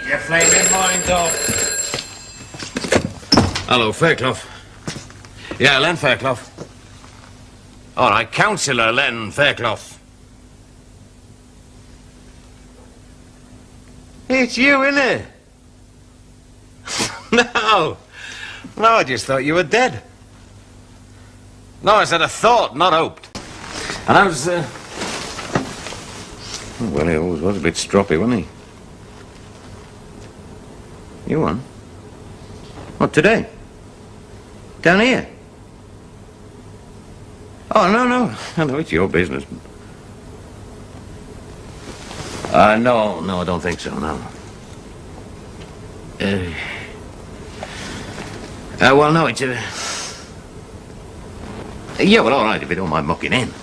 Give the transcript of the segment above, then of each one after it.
Make your flaming mind up. Hello, Fairclough. Yeah, Len Fairclough. All right, Councillor Len Fairclough. It's you, isn't it? No. No, I just thought you were dead. No, I said I thought, not hoped. And I was, well, he always was a bit stroppy, wasn't he? You won? What, today? Down here? Oh, no, it's your business. No, I don't think so, no. Well, no, it's, yeah, well, all right, if you don't mind mucking in.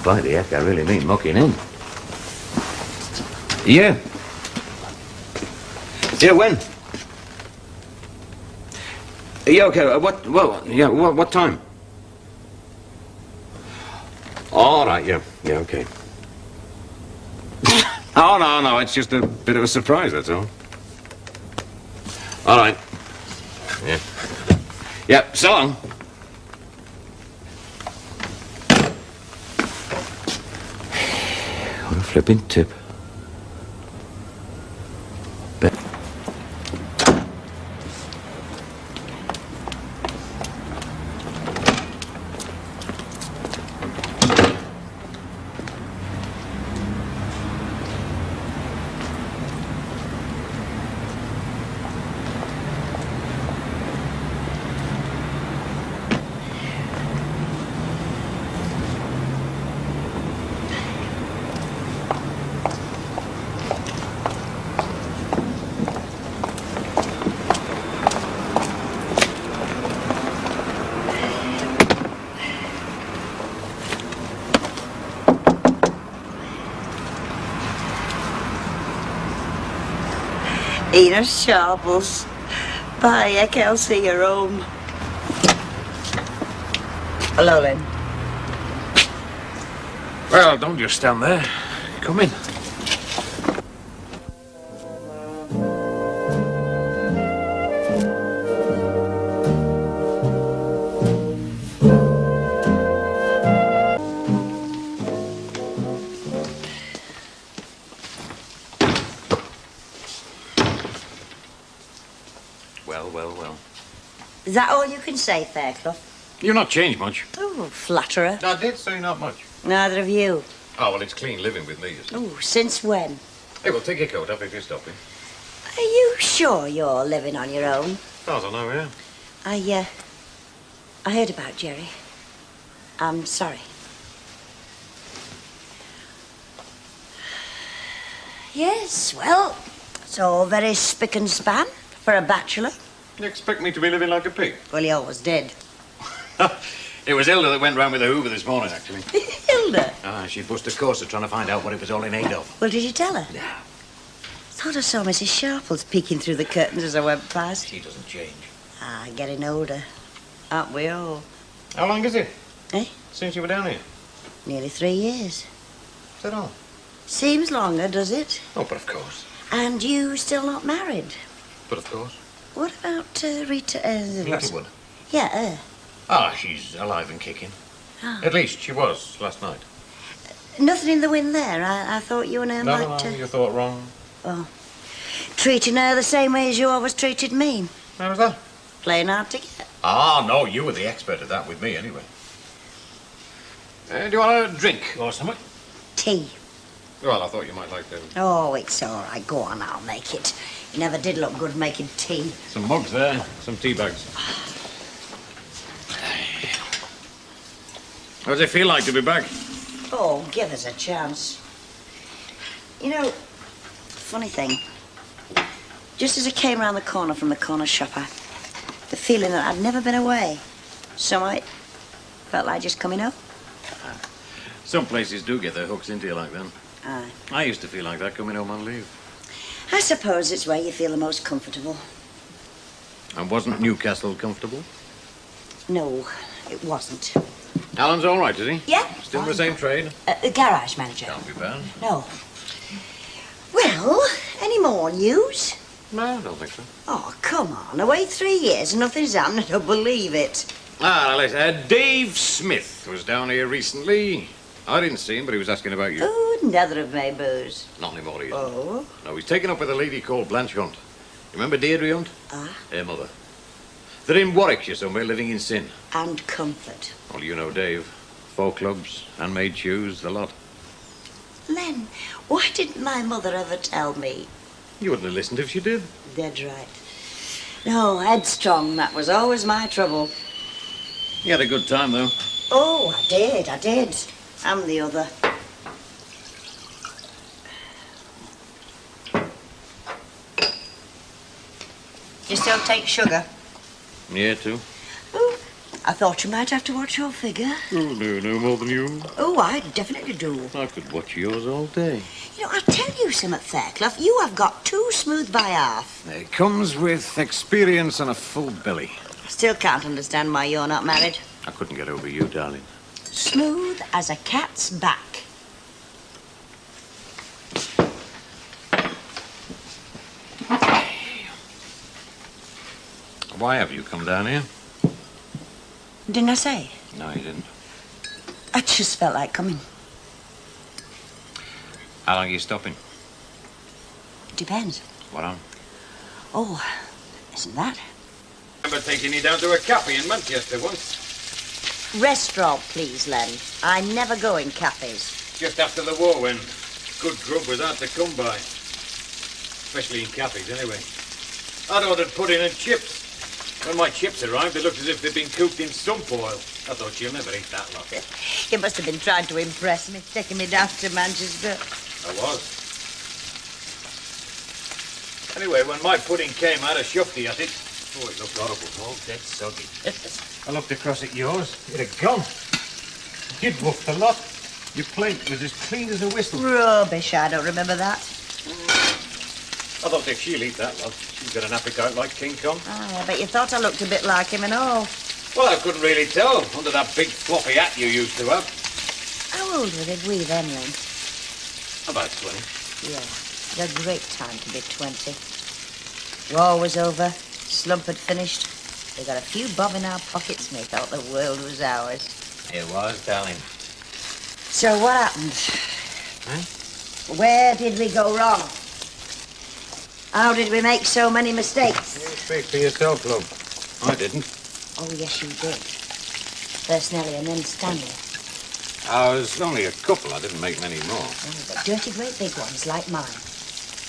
By the heck, I really mean mucking in. Yeah. Yeah, when? Yeah, okay, what time? All right, yeah, okay. Oh, no, it's just a bit of a surprise, that's all. All right. Yeah. Yeah, so long. What a flipping tip. Eat sharples. Bye, heck, Elsie, you're home. Hello, Lynn. Well, don't just stand there. Come in. Well. Is that all you can say, Fairclough? You've not changed much. Oh, flatterer. I did say not much. Neither of you. Oh, well, it's clean living with me, you see. Oh, since when? Hey, well, take your coat off if you're stopping. Are you sure you're living on your own? As far as I know, yeah. I heard about Jerry. I'm sorry. Yes, well, it's all very spick and span for a bachelor. You expect me to be living like a pig? Well, he always did. It was Hilda that went round with the Hoover this morning, actually. Hilda? She bust a courser trying to find out what it was all in aid of. Well, did you tell her? No. Thought I saw Mrs. Sharples peeking through the curtains as I went past. She doesn't change. Getting older. Aren't we all? How long is it? Eh? Since you were down here? Nearly 3 years. Is that all? Seems longer, does it? Oh, but of course. And you still not married? But of course. What about Rita? Littlewood? Yeah, she's alive and kicking. Oh. At least she was last night. Nothing in the wind there. I thought you and her might... No, you thought wrong. Oh. Treating her the same way as you always treated me. How was that? Playing hard to get. No, you were the expert at that with me, anyway. Do you want a drink or something? Tea. Well, I thought you might like to... Oh, it's all right. Go on, I'll make it. You never did look good making tea. Some mugs there, some tea bags. How does it feel like to be back? Oh, give us a chance. You know, funny thing, just as I came round the corner from the corner shop, the feeling that I'd never been away. So I felt like just coming up. Some places do get their hooks into you like that. Aye. I used to feel like that coming home on leave. I suppose it's where you feel the most comfortable. And wasn't Newcastle comfortable? No, it wasn't. Alan's all right, is he? Yeah. Still the same trade? The garage manager. Can't be bad. No. Well, any morning. news? No, I don't think so. Oh, come on. Away 3 years and nothing's happened. I don't believe it. Ah, listen, Dave Smith was down here recently. I didn't see him, but he was asking about you. Oh, another of my beaux. Not anymore, he isn't. Oh? No, he's taken up with a lady called Blanche Hunt. You remember Deirdre Hunt? Ah. Her mother. They're in Warwickshire somewhere, living in sin. And comfort. Well, you know Dave. Folk clubs, handmade shoes, the lot. Len, why didn't my mother ever tell me? You wouldn't have listened if she did. Dead right. No, headstrong, that was always my trouble. You had a good time, though. Oh, I did. I'm the other. You still take sugar? Yeah, too. Oh, I thought you might have to watch your figure. Oh, no more than you. Oh, I definitely do. I could watch yours all day. You know, I'll tell you something, Fairclough. You have got too smooth by half. It comes with experience and a full belly. Still can't understand why you're not married. I couldn't get over you, darling. Smooth as a cat's back. Why have you come down here? Didn't I say? No, you didn't. I just felt like coming. How long are you stopping? Depends. What on? Oh, isn't that? I remember taking you down to a cafe in Manchester once. Restaurant, please, Len. I never go in cafes. Just after the war when good grub was hard to come by. Especially in cafes, anyway. I'd ordered pudding and chips. When my chips arrived, they looked as if they'd been cooked in stump oil. I thought you'll never eat that lot. You must have been trying to impress me, taking me down to Manchester. I was. Anyway, when my pudding came, I had a shufty at it. Oh, it looked horrible. All dead soggy. I looked across at yours. It had gone. You'd wolfed a lot. Your plate was as clean as a whistle. Rubbish, I don't remember that. I thought if she'll eat that lot, she's got an appetite like King Kong. Oh, I bet you thought I looked a bit like him and all. Well, I couldn't really tell under that big floppy hat you used to have. How old were we then, Len? About 20. Yeah, what a great time to be 20. War was over, slump had finished. We got a few bob in our pockets and we thought the world was ours. It was, darling. So what happened? Huh? Where did we go wrong? How did we make so many mistakes? You speak for yourself, love. I didn't. Oh, yes, you did. First Nellie and then Stanley. I was only a couple. I didn't make many more. Oh, but dirty great big ones like mine.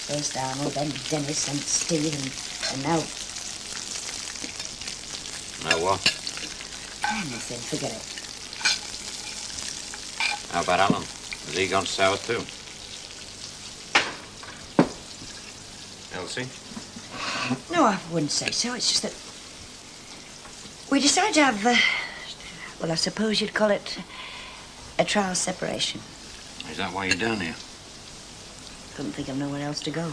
First Arnold, then Dennis and Steve and now... Now what? Anything, forget it. How about Alan? Has he gone sour too? Elsie? No, I wouldn't say so. It's just that we decided to have, well, I suppose you'd call it a trial separation. Is that why you're down here? Couldn't think of nowhere else to go.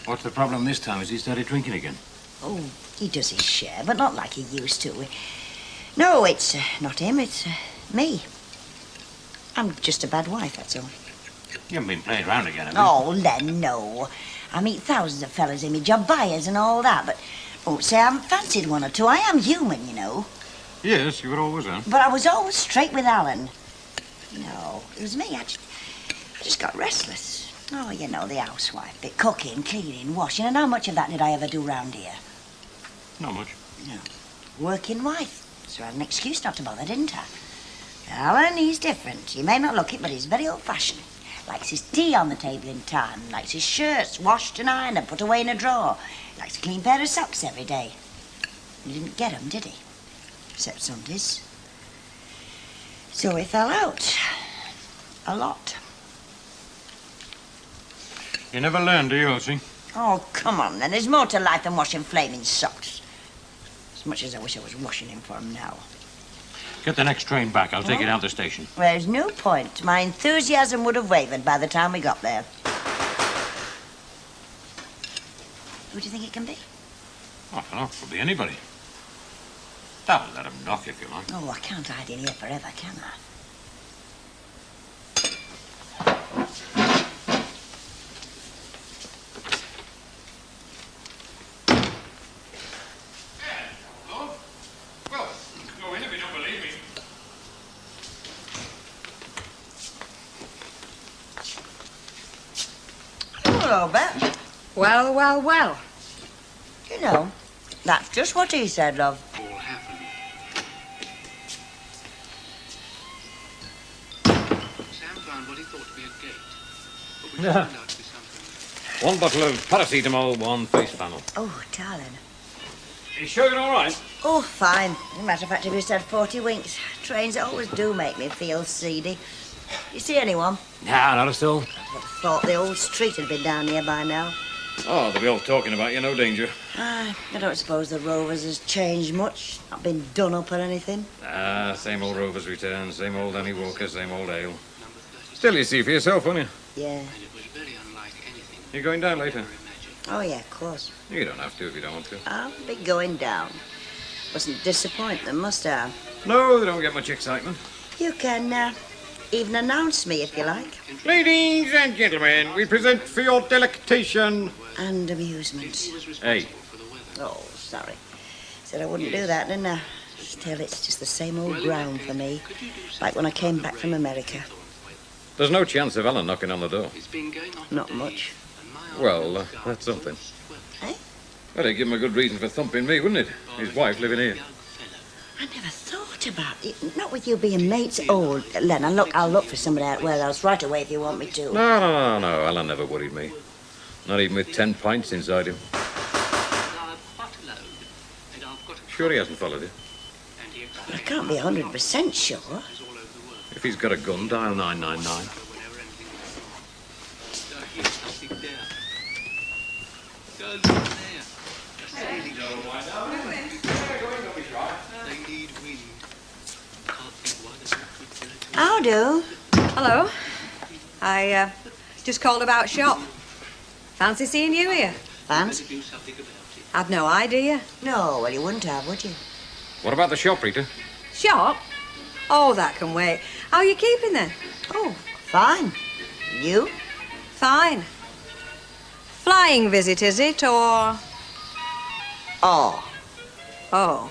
What's the problem this time? Has he started drinking again? Oh, he does his share, but not like he used to. No, it's not him, it's me. I'm just a bad wife, that's all. You haven't been playing around again, have you? Oh, Len, no. I meet thousands of fellas in me job, buyers and all that, but I won't say I haven't fancied one or two. I am human, you know. Yes, you were always, huh? But I was always straight with Alan. No, it was me. I just got restless. Oh, you know, the housewife. Bit cooking, cleaning, washing, and how much of that did I ever do round here? Not much. No. Working wife. So I had an excuse not to bother, didn't I? Alan, he's different. You may not look it, but he's very old-fashioned. Likes his tea on the table in time. Likes his shirts washed and ironed and put away in a drawer. Likes a clean pair of socks every day. He didn't get 'em, did he? Except Sundays. So we fell out. A lot. You never learn, do you, Elsie? Oh, come on, then. There's more to life than washing flaming socks. As much as I wish I was washing him for him now. Get the next train back. I'll take it out the station. There's no point. My enthusiasm would have wavered by the time we got there. Who do you think it can be? I don't know. Could be anybody. I'll let him knock if you like. Oh, I can't hide in here forever, can I? Hello, Bet. Well, well, well. You know, that's just what he said, love. All happened. Sam found what he thought to be a gate, but which turned out to be something. One bottle of paracetamol, one face flannel. Oh, darling. You sure you're all right? Oh, fine. As a matter of fact, if you said 40 winks, trains always do make me feel seedy. You see anyone? Nah, not at all. I thought the old street had been down here by now. Oh, they'll be all talking about you, no danger. I don't suppose the Rovers has changed much. Not been done up or anything. Ah, same old Rovers return, same old Annie Walker, same old ale. Still, you see for yourself, won't you? Yeah. And it was very unlike anything You're going down later? ever imagined. Oh, yeah, of course. You don't have to if you don't want to. I'll be going down. Wasn't disappointing, must I? No, they don't get much excitement. You can even announce me if you like. Ladies and gentlemen, we present for your delectation. And amusement. He was Hey. responsible for the weather. Oh, sorry. Said I wouldn't do that, didn't I? Still, it's just the same old ground for me. Like when I came back from America. There's no chance of Alan knocking on the door. It's been going on Not for much. days, and my Well, old that's something. Eh? Well, it'd give him a good reason for thumping me, wouldn't it? His wife living here. young fellow. I never thought about it. Not with you being mates. Oh, Len, I'll look for somebody elsewhere else right away if you want me to. No. Alan never worried me. Not even with 10 pints inside him. Sure he hasn't followed you? I can't be 100% sure. If he's got a gun, dial 999. I'll do. Hello. I just called about shop. Fancy seeing you here. Fancy? I'd no idea. No, well, you wouldn't have, would you? What about the shop, Rita? Shop? Oh, that can wait. How are you keeping then? Oh, fine. You? Fine. Flying visit, is it, or...? Oh. Oh.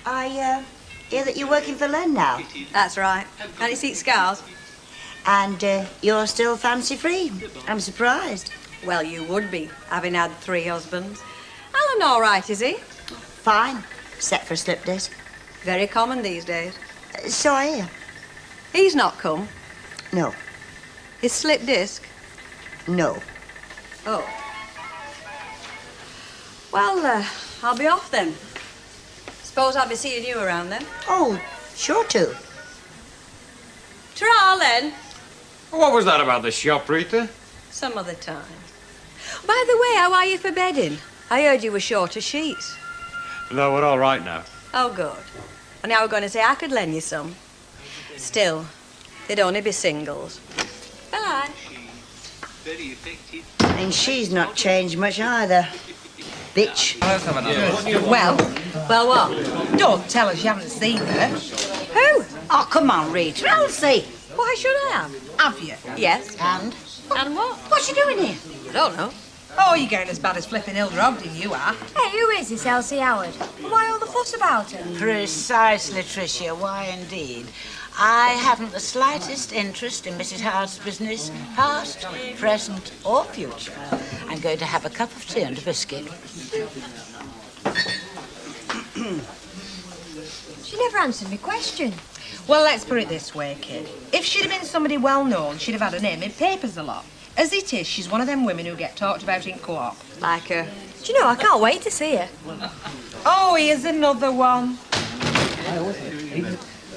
I hear that you're working for Len now. That's right. And it's eat scars? And you're still fancy-free. I'm surprised. Well, you would be, having had 3 husbands. Alan all right, is he? Fine, except for slip disc. Very common these days. So I hear. He's not come. No. His slip disc? No. Oh. Well, I'll be off then. Suppose I'll be seeing you around then. Oh, sure to. Ta-ra, then. What was that about the shop, Rita? Some other time. By the way, how are you for bedding? I heard you were short of sheets. No, we're all right now. Oh, good. And now we're going to say I could lend you some. Still, they'd only be singles. Bye. Very effective. And she's not changed much either. Bitch. Well, what? Don't tell us you haven't seen her. Who? Oh, come on, Rita. Elsie. Why should I have? Have you? Yes. And? And what? What's she doing here? I don't know. Oh, you're getting as bad as flipping Hilda Ogden, you are. Hey, who is this Elsie Howard? Why all the fuss about her? Precisely, Tricia. Why, indeed. I haven't the slightest interest in Mrs. Howard's business, past, present, or future. I'm going to have a cup of tea and a biscuit. She never answered my question. Well, let's put it this way, kid. If she'd have been somebody well-known, she'd have had her name in papers a lot. As it is, she's one of them women who get talked about in co-op. Like her. Do you know, I can't wait to see her. Oh, here's another one.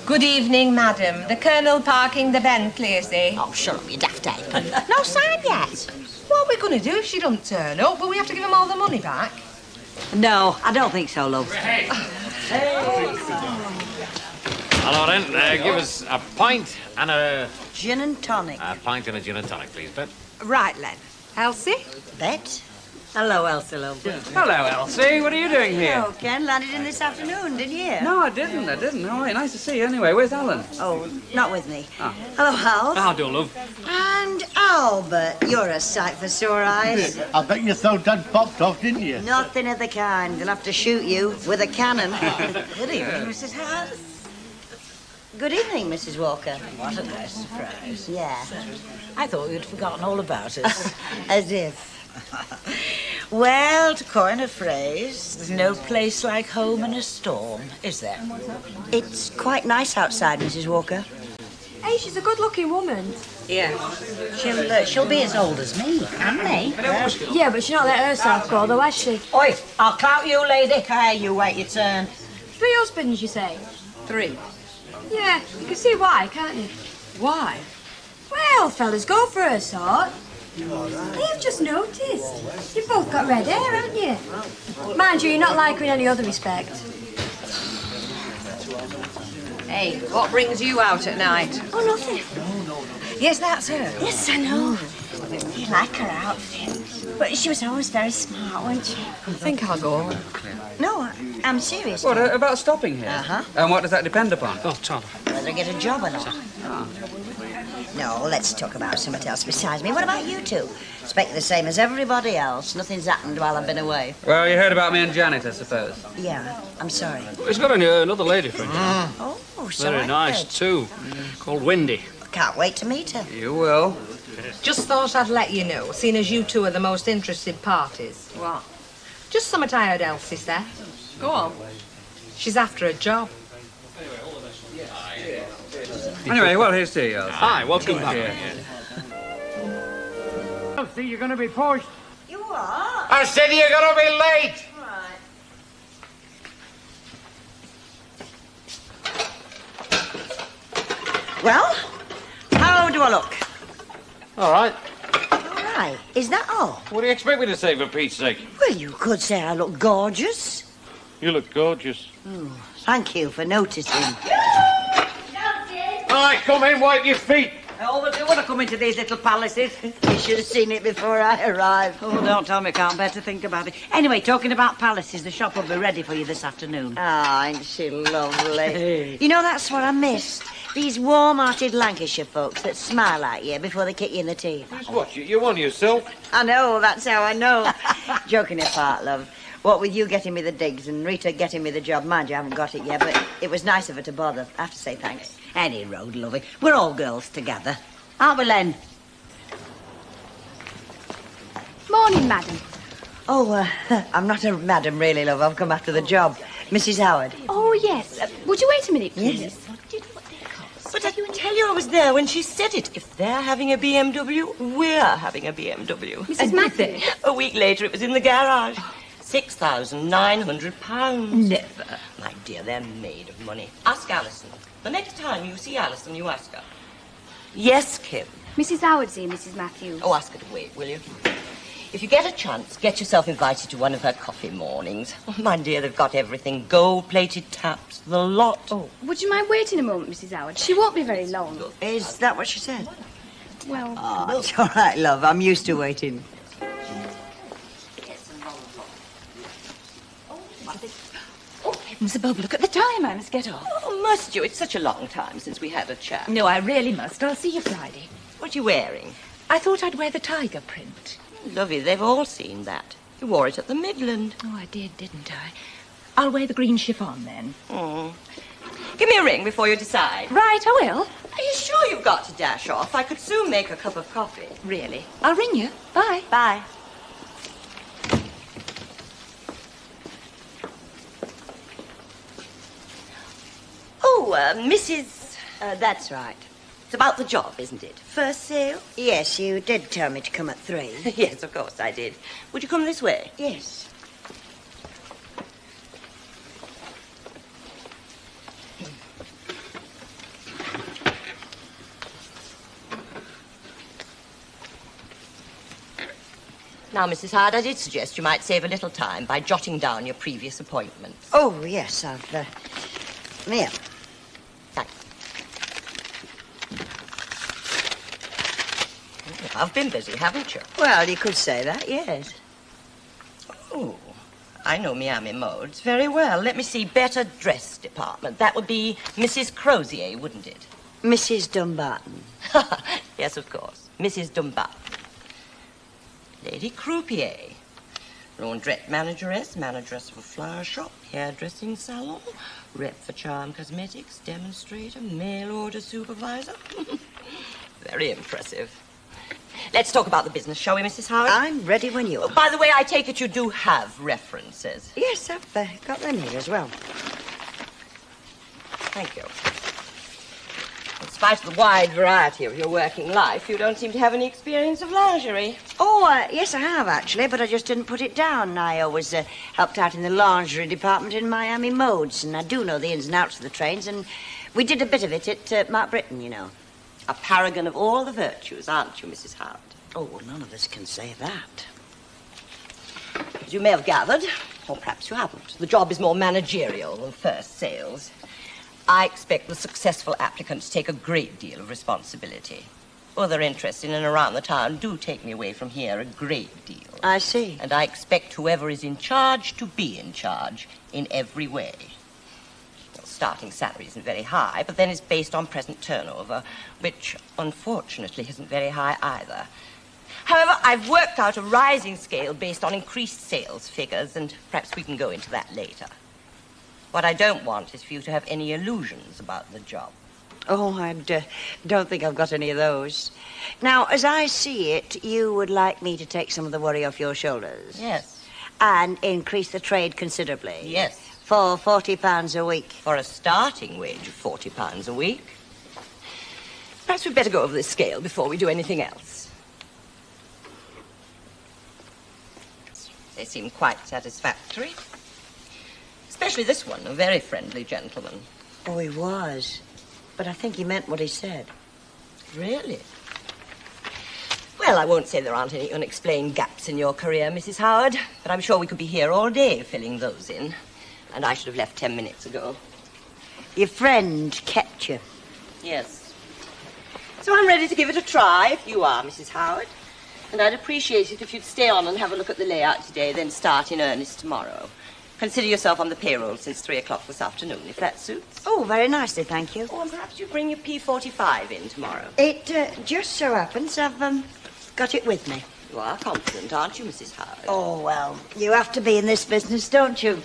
Good evening, madam. The Colonel parking the Bentley, is he? Oh, shut up, you daft ape. No sign yet. What are we going to do if she doesn't turn up? Will we have to give him all the money back? No, I don't think so, love. Hello, then. Give us a pint and a... Gin and tonic. A pint and a gin and tonic, please, Bet. Right, Len. Elsie? Bet. Hello, Elsie, love. Hello, Elsie. What are you doing here? Oh, Ken landed in this afternoon, didn't you? No, I didn't. All right, nice to see you. Anyway, where's Alan? Oh, not with me. Hello, Hal. How do, love? And Albert, you're a sight for sore eyes. I bet you thought Dad popped off, didn't you? Nothing of the kind. They'll have to shoot you with a cannon. Good evening, Mrs. Howard. Good evening, Mrs. Walker. What a nice surprise. Yeah, I thought you'd forgotten all about us. as if. Well, to coin a phrase, there's no place like home in a storm, is there? It's quite nice outside, Mrs. Walker. Hey, she's a good-looking woman. Yeah. She'll be as old as me, can they? Yeah, but she's not let herself go, though, has she? Oi, I'll clout you, lady. Hey, you wait your turn. 3 husbands, you say? 3. Yeah, you can see why, can't you? Why? Well, fellas, go for her sort. You've just noticed. You've both got red hair, haven't you? Mind you, you're not like her in any other respect. Hey, what brings you out at night? Oh, nothing. Yes, that's her. Yes, I know. You like her outfit. But she was always very smart, wasn't she? I think I'll go. No, I'm serious. What, about stopping here? Uh-huh. And what does that depend upon? Oh, Tom. Whether I get a job or not. No, let's talk about something else besides me. What about you two? Expect the same as everybody else. Nothing's happened while I've been away. Well, you heard about me and Janet, I suppose. Yeah, I'm sorry. He's got another lady friend. Oh, so Very I nice, heard. too. Called Wendy. Can't wait to meet her. You will. Just thought I'd let you know, seeing as you two are the most interested parties. What? Just something I heard Elsie say. Go on. She's after a job. Anyway, well, here's to you. Elsie. Hi, welcome back. Here. Elsie, you're going to be pushed. You are? I said you're going to be late. Right. Well, how do I look? All right. All right. Is that all? What do you expect me to say, for Pete's sake? Well, you could say I look gorgeous. You look gorgeous. Thank you for noticing. All right, come in, wipe your feet. I always do when I come into these little palaces. You should have seen it before I arrived. Oh, don't tell me, can't bear to think about it. Anyway, talking about palaces, the shop will be ready for you this afternoon. Ah, ain't she lovely? You know, that's what I missed. These warm-hearted Lancashire folks that smile at you before they kick you in the teeth. Just watch it. You won yourself. I know, that's how I know. Joking apart, love. What with you getting me the digs and Rita getting me the job, mind you, I haven't got it yet, but it was nice of her to bother. I have to say thanks. Any road, lovey. We're all girls together. Aren't we, Len? Morning, madam. Oh, I'm not a madam, really, love. I've come after the job. Mrs. Howard. Oh, yes. Would you wait a minute, please? Yes. But I tell you, I was there when she said it. If they're having a BMW, we're having a BMW. Mrs. Matthew? A week later, it was in the garage. £6,900. Never. My dear, they're made of money. Ask Alison. The next time you see Alison, you ask her. Yes, Kim. Mrs. Howard's here, Mrs. Matthews. Oh, ask her to wait, will you? If you get a chance, get yourself invited to one of her coffee mornings. Oh, my dear, they've got everything. Gold-plated taps, the lot. Oh, would you mind waiting a moment, Mrs. Howard? She won't be very long. Is that what she said? Well, Oh, it's all right, love. I'm used to waiting. Heavens above, look at the time. I must get off. Oh, must you? It's such a long time since we had a chat. No, I really must. I'll see you Friday. What are you wearing? I thought I'd wear the tiger print. Lovely, they've all seen that. You wore it at the Midland. Oh, I did, didn't I? I'll wear the green chiffon then. Give me a ring before you decide. Right, I will. Are you sure you've got to dash off? I could soon make a cup of coffee. Really. I'll ring you. Bye. Bye. Oh, Mrs. That's right. It's about the job, isn't it? First sale? Yes, you did tell me to come at 3. Yes, of course I did. Would you come this way? Yes. Now, Mrs. Howard, I did suggest you might save a little time by jotting down your previous appointments. Oh, yes, I've... Here. Thanks. I've been busy, haven't you? Well, you could say that, yes. Oh, I know Miami modes very well. Let me see, better dress department. That would be Mrs. Crozier, wouldn't it? Mrs. Dumbarton. Yes, of course. Mrs. Dumbarton. Lady Croupier. Laundrette manageress, manageress of a flower shop, hairdressing salon, rep for Charm Cosmetics, demonstrator, mail order supervisor. Very impressive. Let's talk about the business, shall we, Mrs. Howard? I'm ready when you are. By the way, I take it you do have references. Yes, I've got them here as well. Thank you. In spite of the wide variety of your working life, you don't seem to have any experience of lingerie. Oh, yes, I have, actually, but I just didn't put it down. I always helped out in the lingerie department in Miami Modes, and I do know the ins and outs of the trains, and we did a bit of it at Mark Britton, you know. A paragon of all the virtues, aren't you, Mrs. Howard? Oh, well, none of us can say that. As you may have gathered, or perhaps you haven't, the job is more managerial than first sales. I expect the successful applicant to take a great deal of responsibility. Other interests in and around the town do take me away from here a great deal. I see. And I expect whoever is in charge to be in charge in every way. Well, starting salary isn't very high, but then it's based on present turnover, which unfortunately isn't very high either. However, I've worked out a rising scale based on increased sales figures, and perhaps we can go into that later. What I don't want is for you to have any illusions about the job. Oh, I don't think I've got any of those. Now, as I see it, you would like me to take some of the worry off your shoulders? Yes. And increase the trade considerably? Yes. For £40 a week? For a starting wage of £40 a week. Perhaps we'd better go over this scale before we do anything else. They seem quite satisfactory. Especially this one, a very friendly gentleman. Oh, he was. But I think he meant what he said. Really? Well, I won't say there aren't any unexplained gaps in your career, Mrs. Howard, but I'm sure we could be here all day filling those in. And I should have left 10 minutes ago. Your friend kept you? Yes. So I'm ready to give it a try, if you are, Mrs. Howard. And I'd appreciate it if you'd stay on and have a look at the layout today, then start in earnest tomorrow. Consider yourself on the payroll since 3 o'clock this afternoon, if that suits. Oh, very nicely, thank you. Oh, and perhaps you bring your P45 in tomorrow. It just so happens I've got it with me. You are confident, aren't you, Mrs. Howard? Oh, well, you have to be in this business, don't you?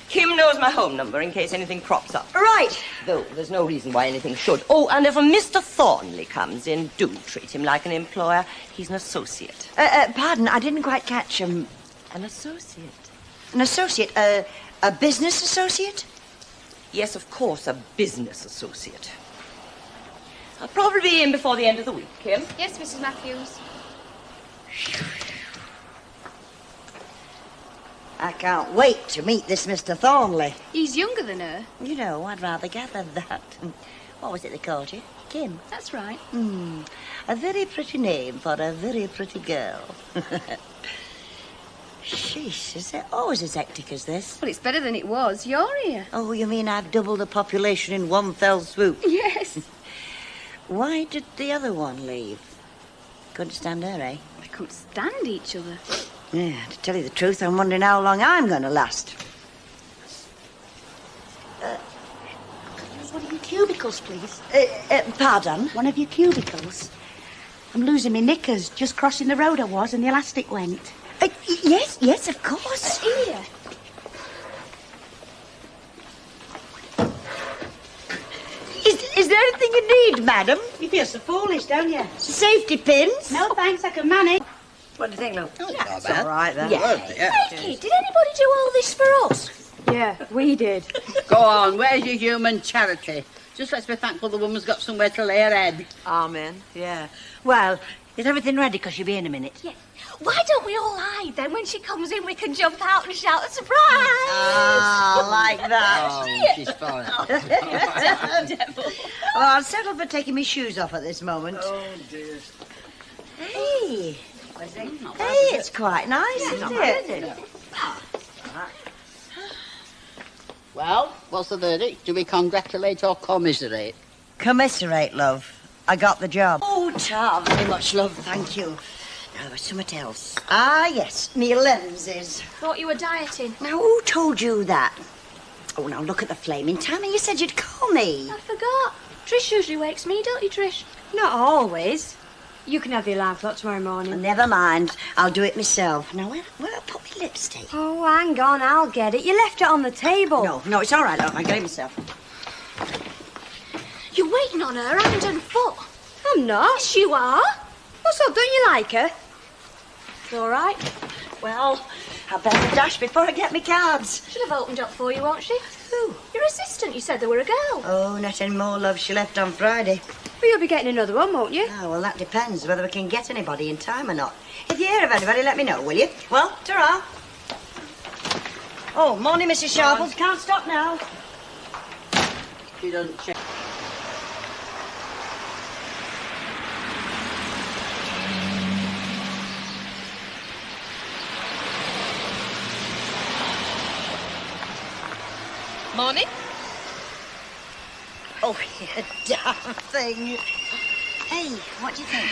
Kim knows my home number in case anything crops up. Right. Though there's no reason why anything should. Oh, and if a Mr. Thornley comes in, do treat him like an employer. He's an associate. Pardon, I didn't quite catch him. An associate? An associate? A business associate? Yes, of course, a business associate. I'll probably be in before the end of the week, Kim. Yes, Mrs. Matthews. I can't wait to meet this Mr. Thornley. He's younger than her. You know, I'd rather gather that. What was it they called you? Kim? That's right. A very pretty name for a very pretty girl. Sheesh, is it always as hectic as this? Well, it's better than it was. You're here. Oh, you mean I've doubled the population in one fell swoop? Yes. Why did the other one leave? Couldn't stand her, eh? They couldn't stand each other. Yeah, to tell you the truth, I'm wondering how long I'm going to last. Use one of your cubicles, please. Pardon? One of your cubicles. I'm losing my knickers. Just crossing the road I was and the elastic went. Yes, of course. Here. Is there anything you need, madam? You feel so foolish, don't you? Safety pins? No, thanks, I can manage. What do you think, Lou? That's all right, then. Hey, did anybody do all this for us? Yeah, we did. Go on, where's your human charity? Just let's be thankful the woman's got somewhere to lay her head. Amen, yeah. Well, is everything ready? Because she'll be in a minute. Yeah. Why don't we all hide then? When she comes in, we can jump out and shout a surprise. Ah, like that. Oh, she's fine. Well, I'll settle for taking my shoes off at this moment. Oh, dear. Hey. Hey, it's quite nice, isn't it? Well, what's the verdict? Do we congratulate or commiserate? Commiserate, love. I got the job. Oh, Tar, very much, love, thank you. Now, there was something else. Ah, yes, me lenses. Thought you were dieting. Now, who told you that? Oh, now, look at the flaming Tammy. You said you'd call me. I forgot. Trish usually wakes me, don't you, Trish? Not always. You can have the alarm clock tomorrow morning. Never mind. I'll do it myself. Now, where I put my lipstick? Oh, hang on, I'll get it. You left it on the table. No, it's all right, love. I got it myself. You're waiting on her hand and foot. I'm not. Yes, you are. What's up? Don't you like her? It's all right. Well, I better dash before I get my cards. She'll have opened up for you, won't she? Who? Your assistant. You said there were a girl. Oh, not any more, love. She left on Friday. Well, you'll be getting another one, won't you? Oh, well, that depends whether we can get anybody in time or not. If you hear of anybody, let me know, will you? Well, ta-ra. Oh, morning, Mrs. Sharples. Can't stop now. She doesn't check. Morning. Oh, you damn thing. Hey, what do you think?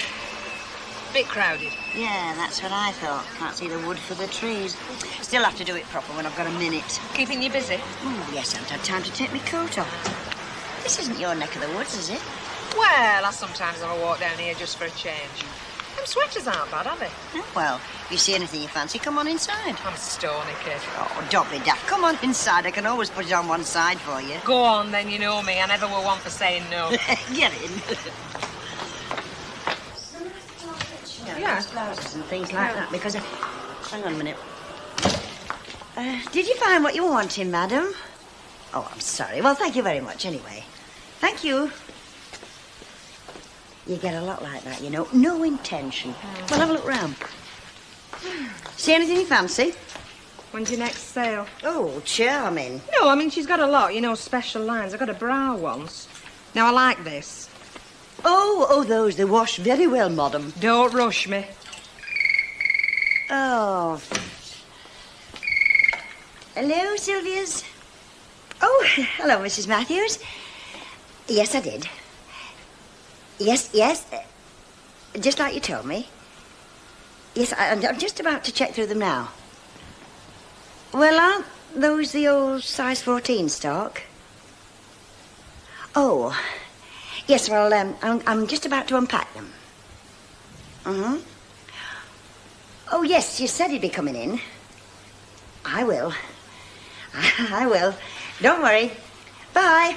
Bit crowded. Yeah, that's what I thought. Can't see the wood for the trees. Still have to do it proper when I've got a minute. Keeping you busy? Oh, yes, I haven't had time to take my coat off. This isn't your neck of the woods, is it? Well, I sometimes have a walk down here just for a change. Them sweaters aren't bad, are they? Oh, well, if you see anything you fancy, come on inside. I'm stony, kid. Oh, don't be daft. Come on inside. I can always put it on one side for you. Go on, then, you know me. I never were one for saying no. Get in. Yeah. Blouses and things like that, because... hang on a minute. Did you find what you were wanting, madam? Oh, I'm sorry. Well, thank you very much, anyway. Thank you. You get a lot like that, you know. No intention. Well, have a look round. See anything you fancy? When's your next sale? Oh, charming. No, I mean, she's got a lot, you know, special lines. I got a bra once. Now, I like this. Oh, those. They wash very well, madam. Don't rush me. Oh. Hello, Sylvia's. Oh, hello, Mrs. Matthews. Yes, I did. Yes. Just like you told me. Yes, I'm just about to check through them now. Well, aren't those the old size 14 stock? Oh. Yes, well, I'm just about to unpack them. Mm-hmm. Oh, yes, you said he'd be coming in. I will. I will. Don't worry. Bye.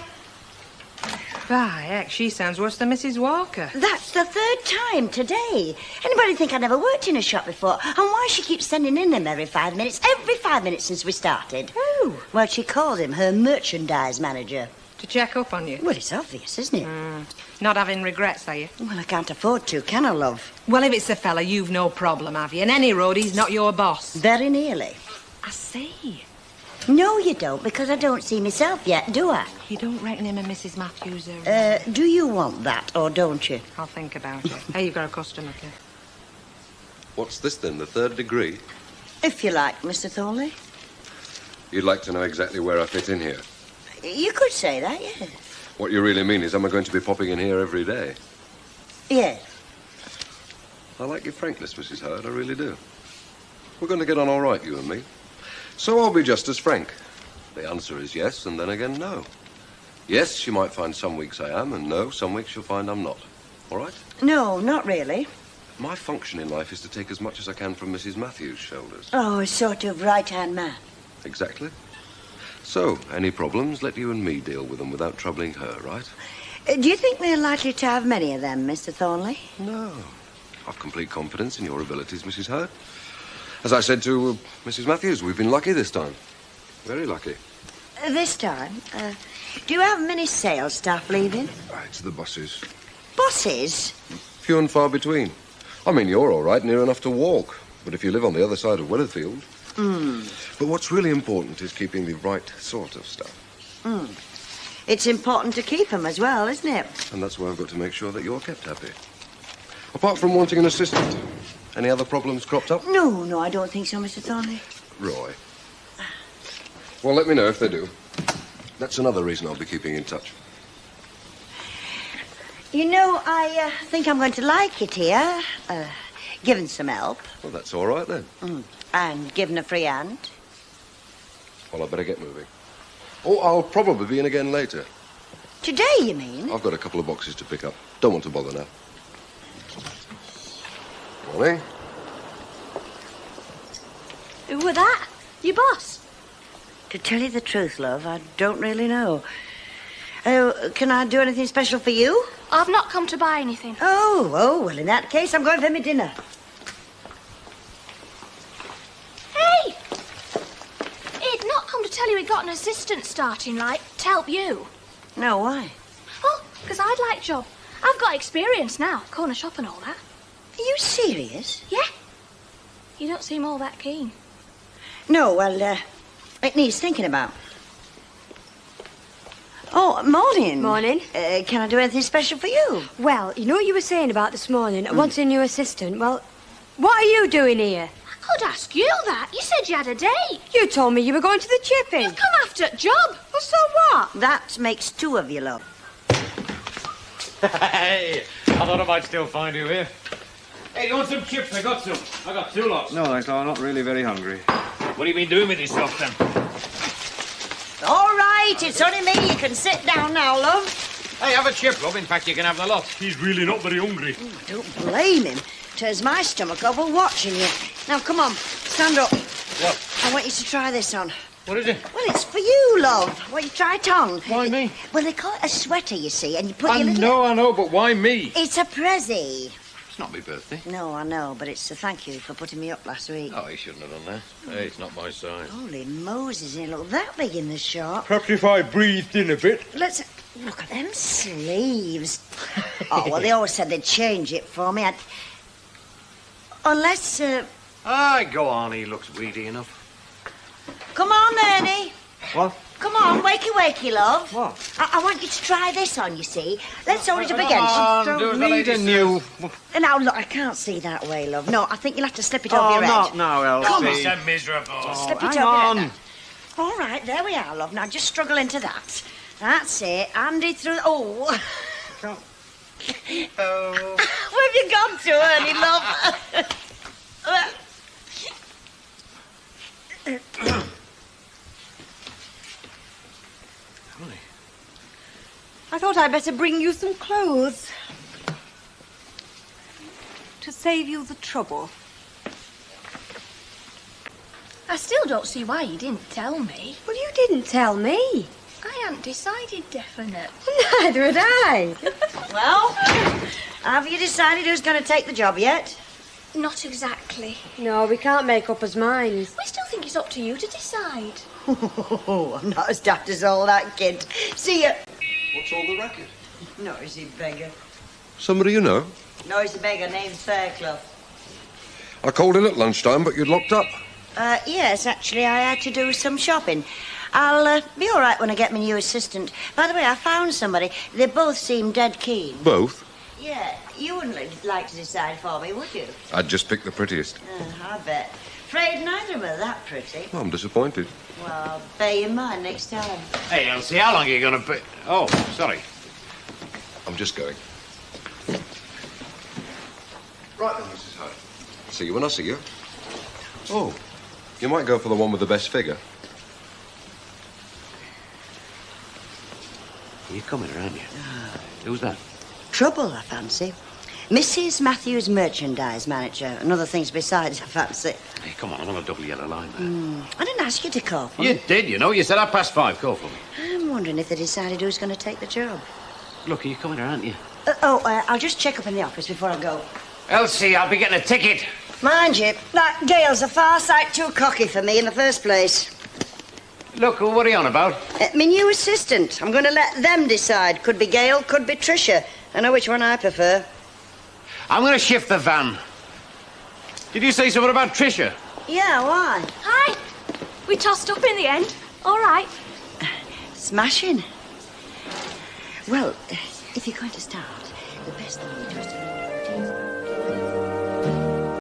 By heck, she sounds worse than Mrs. Walker. That's the third time today. Anybody think I never worked in a shop before? And why she keeps sending in them every 5 minutes? Every 5 minutes since we started. Who? Well, she calls him her merchandise manager. To check up on you? Well, it's obvious, isn't it? Not having regrets, are you? Well, I can't afford to, can I, love? Well, if it's a fella, you've no problem, have you? In any road, he's not your boss. Very nearly. I see. No, you don't, because I don't see myself yet, do I? You don't reckon him and Mrs. Matthews are... Do you want that, or don't you? I'll think about it. Hey, you've got a customer, kid. What's this, then, the third degree? If you like, Mr. Thornley. You'd like to know exactly where I fit in here? You could say that, yeah. What you really mean is, am I going to be popping in here every day? Yeah. I like your frankness, Mrs. Hurd, I really do. We're going to get on all right, you and me. So I'll be just as frank. The answer is yes, and then again, no. Yes, she might find some weeks I am, and no, some weeks she'll find I'm not. All right? No, not really. My function in life is to take as much as I can from Mrs. Matthews' shoulders. Oh, a sort of right-hand man. Exactly. So, any problems, let you and me deal with them without troubling her, right? Do you think we're likely to have many of them, Mr. Thornley? No. I've complete confidence in your abilities, Mrs. Hurd. As I said to Mrs. Matthews, we've been lucky this time. Very lucky. This time? Do you have many sales staff leaving? It's the buses. Buses? Few and far between. I mean, you're all right, near enough to walk. But if you live on the other side of Weatherfield... But what's really important is keeping the right sort of stuff. It's important to keep them as well, isn't it? And that's why I've got to make sure that you're kept happy. Apart from wanting an assistant, any other problems cropped up? No, I don't think so, Mr. Thornley. Roy. Well, let me know if they do. That's another reason I'll be keeping in touch. You know, I think I'm going to like it here. Given some help. Well, that's all right, then. And given a free hand. Well, I better get moving. Oh, I'll probably be in again later. Today, you mean? I've got a couple of boxes to pick up. Don't want to bother now. Morning. Who were that? Your boss? To tell you the truth, love, I don't really know. Oh, can I do anything special for you? I've not come to buy anything. Oh, well, in that case, I'm going for my dinner. Hey! He'd not come to tell you he'd got an assistant starting, like, to help you. No, why? Oh, because I'd like job. I've got experience now, corner shop and all that. Are you serious? Yeah. You don't seem all that keen. No, well, it needs thinking about. Oh, morning. Morning. Can I do anything special for you? Well, you know what you were saying about this morning, wanting a new assistant. Well, what are you doing here? I could ask you that. You said you had a date. You told me you were going to the chipping. You come after job. Well, so what? That makes two of you, love. Hey, I thought I might still find you here. Hey, do you want some chips? I got some. I got 2 lots. No, thanks, I'm not really very hungry. What have you been doing with yourself, then? All right, it's only me. You can sit down now, love. Hey, have a chip, love. In fact, you can have the lot. He's really not very hungry. Don't blame him. Turns my stomach over watching you. Now, come on, stand up. What? I want you to try this on. What is it? Well, it's for you, love. Well, you try it on. Why me? Well, they call it a sweater, you see, and you put your little... I know, but why me? It's a prezzy. It's not my birthday. No, I know, but it's a thank you for putting me up last week. Oh, you shouldn't have done that. Hey, it's not my size. Holy Moses, it look that big in the shop. Perhaps if I breathed in a bit. Let's look at them sleeves. Oh, well, they always said they'd change it for me. Unless, Aye, go on. He looks weedy enough. Come on, Ernie. What? Come on, wakey, love. What? I want you to try this on, you see. Let's hold it up against. on, Don't do as the need lady a new... Now, look, I can't see that way, love. No, I think you'll have to slip it over your head. not now, Elsie. Come on. It's a miserable. Slip it hang over on. your head. All right, there we are, love. Now, just struggle into that. That's it. Andy through... Oh. Oh. Where have you gone to, Ernie, love? I thought I'd better bring you some clothes. To save you the trouble. I still don't see why you didn't tell me. Well, you didn't tell me. I hadn't decided definite. Neither had I. Well, have you decided who's going to take the job yet? Not exactly. No, we can't make up as minds. We still think it's up to you to decide. Oh, I'm not as daft as all that, kid. See ya. What's all the racket? Noisy beggar. Somebody you know? Noisy beggar named Fairclough. I called in at lunchtime, but you'd locked up. Yes, actually, I had to do some shopping. I'll be all right when I get my new assistant. By the way, I found somebody. They both seem dead keen. Both? Yeah, you wouldn't like to decide for me, would you? I'd just pick the prettiest. I bet. Afraid neither of them are that pretty. I'm disappointed. Well, I'll bear you in mind next time. Hey, Elsie, how long are you going to be... Oh, sorry. I'm just going. Right then, Mrs. Hurd. See you when I see you. Oh, you might go for the one with the best figure. You're coming around you. Who's that? Trouble, I fancy. Mrs. Matthews, merchandise manager, and other things besides, I fancy. Hey, come on, I'm on a double yellow line, man. I didn't ask you to call for You me. did, you know. You said 5:30. Call for me. I'm wondering if they decided who's going to take the job. Look, are you coming around you? I'll just check up in the office before I go. Elsie, I'll be getting a ticket. Mind you, that Gail's a far sight too cocky for me in the first place. Look, what are you on about? My new assistant. I'm going to let them decide. Could be Gail, could be Tricia. I know which one I prefer. I'm going to shift the van. Did you say something about Tricia? Yeah, why? Hi. We tossed up in the end. All right. Smashing. Well, if you're going to start, the best thing you do is to...